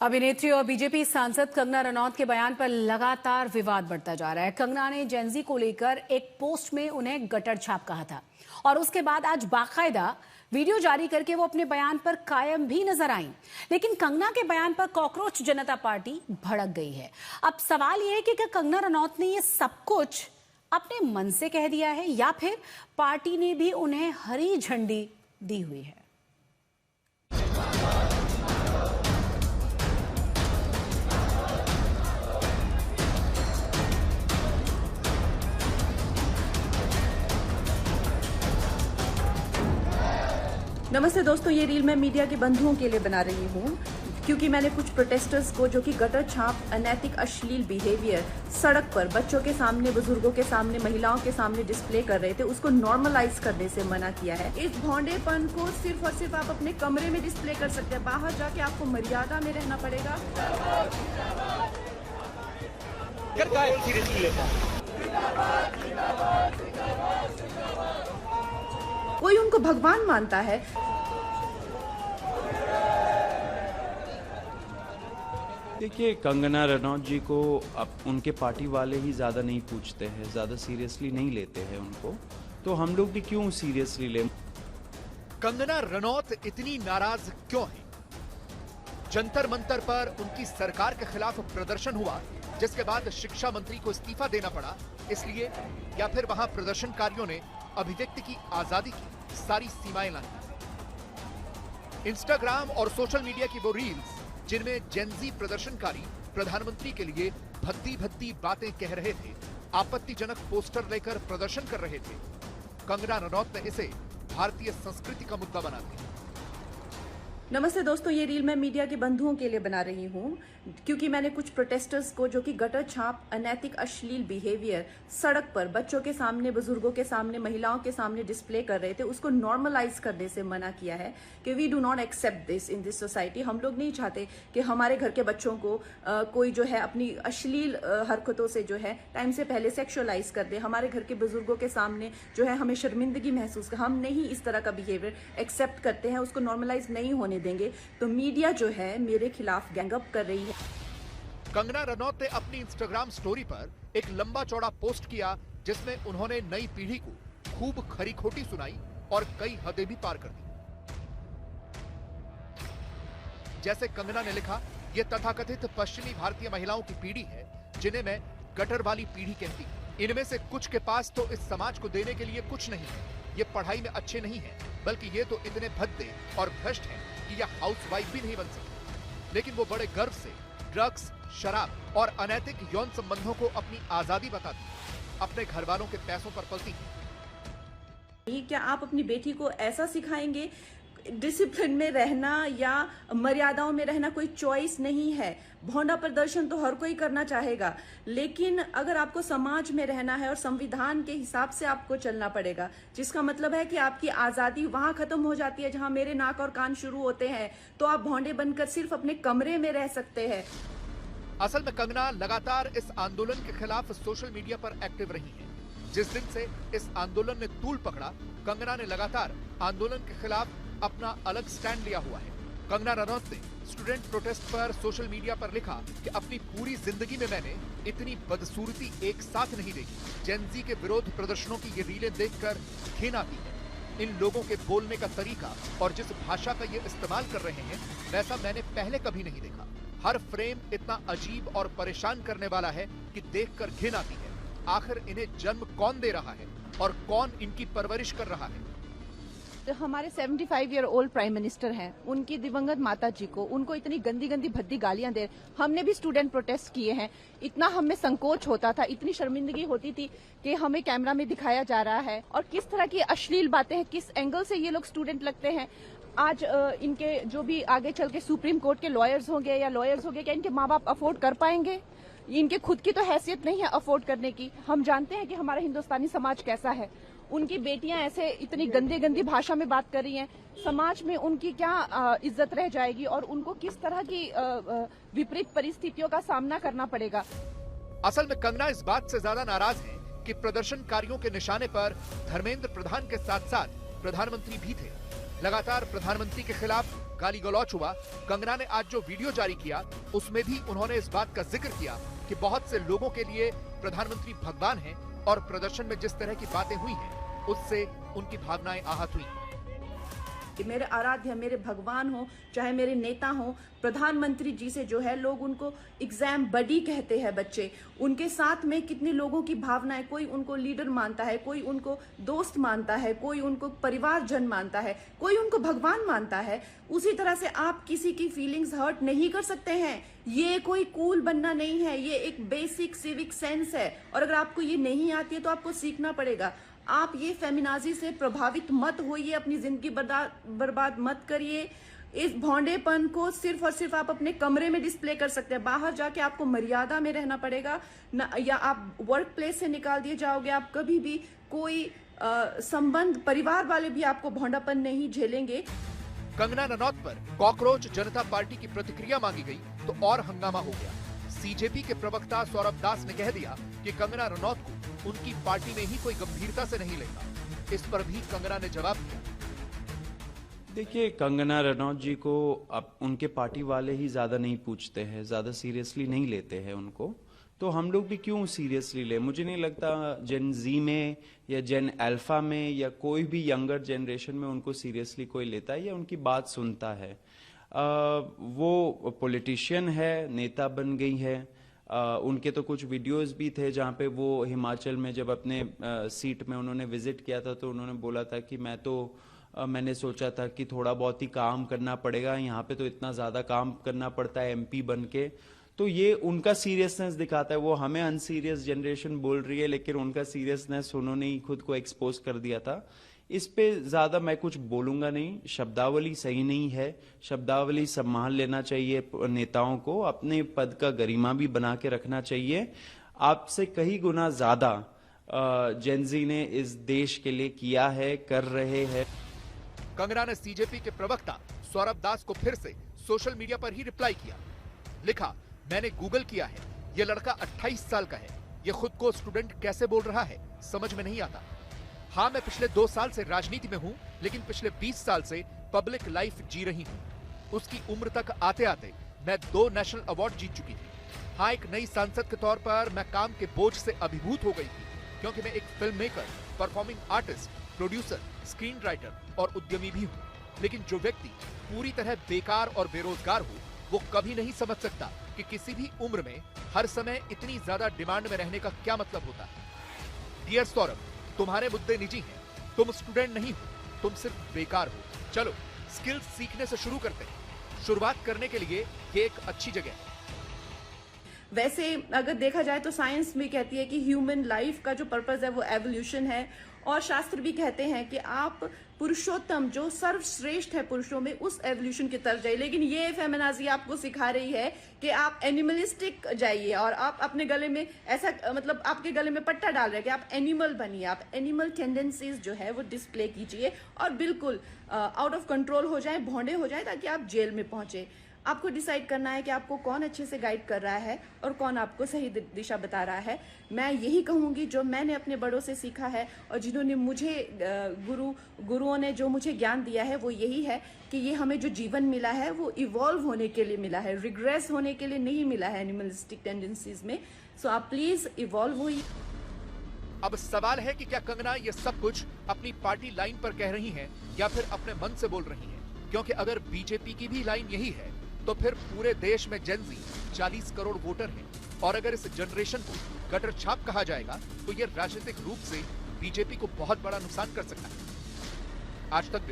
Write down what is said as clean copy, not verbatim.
अभिनेत्री और बीजेपी सांसद कंगना रनौत के बयान पर लगातार विवाद बढ़ता जा रहा है। कंगना ने जेनजी को लेकर एक पोस्ट में उन्हें गटर छाप कहा था और उसके बाद आज बाकायदा वीडियो जारी करके वो अपने बयान पर कायम भी नजर आईं। लेकिन कंगना के बयान पर कॉकरोच जनता पार्टी भड़क गई है। अब सवाल ये है कि क्या कंगना रनौत ने ये सब कुछ अपने मन से कह दिया है या फिर पार्टी ने भी उन्हें हरी झंडी दी हुई है। नमस्ते दोस्तों, ये रील मैं मीडिया के बंधुओं के लिए बना रही हूँ क्योंकि मैंने कुछ प्रोटेस्टर्स को जो कि गटर छाप, अनैतिक, अश्लील बिहेवियर सड़क पर बच्चों के सामने, बुजुर्गों के सामने, महिलाओं के सामने डिस्प्ले कर रहे थे, उसको नॉर्मलाइज करने से मना किया है। इस भौंडेपन को सिर्फ और सिर्फ आप अपने कमरे में डिस्प्ले कर सकते हैं, बाहर जाके आपको मर्यादा में रहना पड़ेगा। कोई उनको भगवान मानता है। देखिए, कंगना रनौत जी को अब उनके पार्टी वाले ही ज़्यादा नहीं पूछते हैं, ज़्यादा सीरियसली नहीं लेते हैं उनको, तो हम लोग भी क्यों सीरियसली लें। कंगना रनौत इतनी नाराज क्यों है? जंतर मंतर पर उनकी सरकार के खिलाफ प्रदर्शन हुआ, जिसके बाद शिक्षा मंत्री को इस्तीफा देना पड़ा, इसलिए या फिर वहां प्रदर्शनकारियों ने अभिव्यक्ति की आजादी की सारी सीमाएं लाई। इंस्टाग्राम और सोशल मीडिया की वो रील्स जिनमें जेनजी प्रदर्शनकारी प्रधानमंत्री के लिए भद्दी भद्दी बातें कह रहे थे, आपत्तिजनक पोस्टर लेकर प्रदर्शन कर रहे थे, कंगना रनौत ने इसे भारतीय संस्कृति का मुद्दा बना दिया। नमस्ते दोस्तों, ये रील मैं मीडिया के बंधुओं के लिए बना रही हूँ क्योंकि मैंने कुछ प्रोटेस्टर्स को जो कि गटर छाप, अनैतिक, अश्लील बिहेवियर सड़क पर बच्चों के सामने, बुजुर्गों के सामने, महिलाओं के सामने डिस्प्ले कर रहे थे, उसको नॉर्मलाइज करने से मना किया है कि we do not accept this in this society. हम लोग नहीं चाहते कि हमारे घर के बच्चों को कोई जो है अपनी अश्लील हरकतों से जो है टाइम से पहले सेक्सुअलाइज कर दे। हमारे घर के बुजुर्गों के सामने जो है हमें शर्मिंदगी महसूस कर, हम नहीं इस तरह का बिहेवियर एक्सेप्ट करते हैं, उसको नॉर्मलाइज नहीं होने देंगे। तो मीडिया जो है मेरे खिलाफ गैंगअप कर रही है। कंगना रनौत ने अपनी इंस्टाग्राम स्टोरी पर एक लंबा चौड़ा पोस्ट किया जिसमें उन्होंने नई पीढ़ी को खूब खरी खोटी सुनाई और कई हदें भी पार कर दी। जैसे कंगना ने लिखा, ये तथाकथित पश्चिमी भारतीय महिलाओं की पीढ़ी है जिन्हें मैं गटर वाली पीढ़ी कहती हूं। इनमें से कुछ के पास तो इस समाज को देने के लिए कुछ नहीं है, ये पढ़ाई में अच्छे नहीं है, बल्कि ये तो इतने भद्दे और भ्रष्ट हैं कि यह हाउसवाइफ भी नहीं बन सकती। लेकिन वो बड़े गर्व से ड्रग्स, शराब और अनैतिक यौन संबंधों को अपनी आजादी बताती, अपने घर वालों के पैसों पर पलती है। क्या आप अपनी बेटी को ऐसा सिखाएंगे? डिसिप्लिन में रहना या मर्यादाओं में रहना कोई चॉइस नहीं है। भौंडा प्रदर्शन तो हर कोई करना चाहेगा, लेकिन अगर आपको समाज में रहना है और संविधान के हिसाब से आपको चलना पड़ेगा, जिसका मतलब है कि आपकी आजादी वहां खत्म हो जाती है जहां मेरे नाक और कान शुरू होते हैं, तो आप भौंडे बनकर सिर्फ अपने कमरे में रह सकते हैं। असल में कंगना लगातार इस आंदोलन के खिलाफ सोशल मीडिया पर एक्टिव रही है। जिस दिन से इस आंदोलन ने तूल पकड़ा, कंगना ने लगातार आंदोलन के खिलाफ अपना अलग स्टैंड लिया हुआ है। कंगना रनौत ने स्टूडेंट प्रोटेस्ट पर सोशल मीडिया पर लिखा कि अपनी पूरी जिंदगी में मैंने इतनी बदसूरती एक साथ नहीं देखी। जेनजी के विरोध प्रदर्शनों की ये रीलें देखकर घिन आती है। इन लोगों के बोलने का तरीका और जिस भाषा का ये इस्तेमाल कर रहे हैं, वैसा मैंने पहले कभी नहीं देखा। हर फ्रेम इतना अजीब और परेशान करने वाला है कि देखकर घिन आती है। आखिर इन्हें जन्म कौन दे रहा है और कौन इनकी परवरिश कर रहा है? तो हमारे 75 ईयर ओल्ड प्राइम मिनिस्टर हैं, उनकी दिवंगत माता जी को, उनको इतनी गंदी गंदी भद्दी गालियां दे। हमने भी स्टूडेंट प्रोटेस्ट किए हैं, इतना हमें संकोच होता था, इतनी शर्मिंदगी होती थी कि हमें कैमरा में दिखाया जा रहा है और किस तरह की अश्लील बातें हैं, किस एंगल से ये लोग स्टूडेंट लगते हैं। आज इनके जो भी आगे चल के सुप्रीम कोर्ट के लॉयर्स होंगे, क्या इनके माँ बाप अफोर्ड कर पाएंगे? इनके खुद की तो हैसियत नहीं है अफोर्ड करने की। हम जानते हैं कि हमारा हिंदुस्तानी समाज कैसा है। उनकी बेटियां ऐसे इतनी गंदी गंदी भाषा में बात कर रही हैं, समाज में उनकी क्या इज्जत रह जाएगी और उनको किस तरह की विपरीत परिस्थितियों का सामना करना पड़ेगा। असल में कंगना इस बात से ज्यादा नाराज है कि प्रदर्शनकारियों के निशाने पर धर्मेंद्र प्रधान के साथ साथ प्रधानमंत्री भी थे। लगातार प्रधानमंत्री के खिलाफ गाली गलौच हुआ, कंगना ने आज जो वीडियो जारी किया उसमें भी उन्होंने इस बात का जिक्र किया कि बहुत से लोगों के लिए प्रधानमंत्री भगवान हैं और प्रदर्शन में जिस तरह की बातें हुई हैं उससे उनकी भावनाएं आहत हुई। कि मेरे आराध्य, मेरे भगवान हो, चाहे मेरे नेता हो, प्रधानमंत्री जी से जो है लोग उनको एग्जाम बडी कहते हैं बच्चे, उनके साथ में कितने लोगों की भावनाएं, कोई उनको लीडर मानता है, कोई उनको दोस्त मानता है, कोई उनको परिवारजन मानता है, कोई उनको भगवान मानता है। उसी तरह से आप किसी की फीलिंग्स हर्ट नहीं कर सकते हैं। ये कोई कूल बनना नहीं है, ये एक बेसिक सिविक सेंस है और अगर आपको ये नहीं आती है तो आपको सीखना पड़ेगा। आप ये फेमिनाजी से प्रभावित मत होइए, अपनी जिंदगी बर्बाद मत करिए। इस भौंडेपन को सिर्फ और सिर्फ आप अपने कमरे में डिस्प्ले कर सकते हैं, बाहर जाके आपको मर्यादा में रहना पड़ेगा न, या आप वर्क प्लेस से निकाल दिए जाओगे। आप कभी भी कोई संबंध, परिवार वाले भी आपको भौंडापन नहीं झेलेंगे। कंगना रनौत पर कॉकरोच जनता पार्टी की प्रतिक्रिया मांगी गई तो और हंगामा हो गया। सीजेपी के प्रवक्ता सौरभ दास ने कह दिया कि कंगना रनौत को उनकी पार्टी में ही कोई गंभीरता से नहीं लेगा। इस पर भी कंगना ने जवाब दिया। देखिए, कंगना रनौत जी को अब उनके पार्टी वाले ही ज्यादा नहीं पूछते हैं, ज्यादा सीरियसली नहीं लेते हैं उनको, तो हम लोग भी क्यों सीरियसली ले। मुझे नहीं लगता जेन जी में या जेन अल्फा में या कोई भी यंगर जनरेशन में उनको सीरियसली कोई लेता है या उनकी बात सुनता है। वो पॉलिटिशियन है, नेता बन गई है। उनके तो कुछ वीडियोस भी थे जहाँ पे वो हिमाचल में जब अपने सीट में उन्होंने विजिट किया था तो उन्होंने बोला था कि मैंने सोचा था कि थोड़ा बहुत ही काम करना पड़ेगा, यहाँ पे तो इतना ज़्यादा काम करना पड़ता है एमपी बन के। तो ये उनका सीरियसनेस दिखाता है। वो हमें अनसीरियस जनरेशन बोल रही है लेकिन उनका सीरियसनेस उन्होंने ही खुद को एक्सपोज कर दिया था। इस पे ज़्यादा मैं कुछ बोलूँगा नहीं। शब्दावली सही नहीं है, शब्दावली संभाल लेना चाहिए नेताओं को, अपने पद का गरिमा भी बना के रखना चाहिए। आपसे कई गुना ज़्यादा जेनजी ने इस देश के लिए किया है, कर रहे हैं। कंगना ने सीजेपी के प्रवक्ता सौरभ दास को फिर से सोशल मीडिया पर ही रिप्लाई किया। लिखा, मैंने गूगल किया है, ये लड़का 28 साल का है, ये खुद को स्टूडेंट कैसे बोल रहा है समझ में नहीं आता। हाँ, मैं पिछले 2 साल से राजनीति में हूँ लेकिन पिछले 20 साल से पब्लिक लाइफ जी रही हूँ। उसकी उम्र तक आते आते मैं 2 नेशनल अवार्ड जीत चुकी थी। हाँ, एक नई सांसद के तौर पर मैं काम के बोझ से अभिभूत हो गई थी क्योंकि मैं एक film maker, performing artist, producer, screen writer और उद्यमी भी हूँ। लेकिन जो व्यक्ति पूरी तरह बेकार और बेरोजगार हो वो कभी नहीं समझ सकता कि किसी भी उम्र में हर समय इतनी ज्यादा डिमांड में रहने का क्या मतलब होता है। डियर सौरभ, तुम्हारे मुद्दे निजी हैं, तुम स्टूडेंट नहीं हो, तुम सिर्फ बेकार हो। चलो स्किल्स सीखने से शुरू करते हैं। शुरुआत करने के लिए ये एक अच्छी जगह है। वैसे अगर देखा जाए तो साइंस भी कहती है कि ह्यूमन लाइफ का जो पर्पस है वो एवोल्यूशन है और शास्त्र भी कहते हैं कि आप पुरुषोत्तम जो सर्वश्रेष्ठ है पुरुषों में उस एवोल्यूशन की तरफ जाइए। लेकिन ये फेमिनाजी आपको सिखा रही है कि आप एनिमलिस्टिक जाइए और आप अपने गले में ऐसा मतलब आपके गले में पट्टा डाल रहे हैं कि आप एनिमल बनिए, आप एनिमल टेंडेंसीज जो है वो डिस्प्ले कीजिए और बिल्कुल आउट ऑफ कंट्रोल हो जाए, भौंडे हो जाए ताकि आप जेल में पहुंचे। आपको डिसाइड करना है कि आपको कौन अच्छे से गाइड कर रहा है और कौन आपको सही दिशा बता रहा है। मैं यही कहूंगी जो मैंने अपने बड़ों से सीखा है और जिन्होंने मुझे गुरुओं ने जो मुझे ज्ञान दिया है वो यही है कि ये हमें जो जीवन मिला है वो इवॉल्व होने के लिए मिला है, रिग्रेस होने के लिए नहीं मिला है एनिमलिस्टिक टेंडेंसीज में। सो आप प्लीज इवॉल्व होइए। अब सवाल है कि क्या कंगना ये सब कुछ अपनी पार्टी लाइन पर कह रही हैं या फिर अपने मन से बोल रही हैं? क्योंकि अगर बीजेपी की भी लाइन यही है तो फिर पूरे देश में जेनजी 40 करोड़ वोटर हैं और अगर इस जनरेशन को गटर छाप कहा जाएगा तो ये राजनीतिक रूप से बीजेपी को बहुत बड़ा नुकसान कर सकता है। आज तक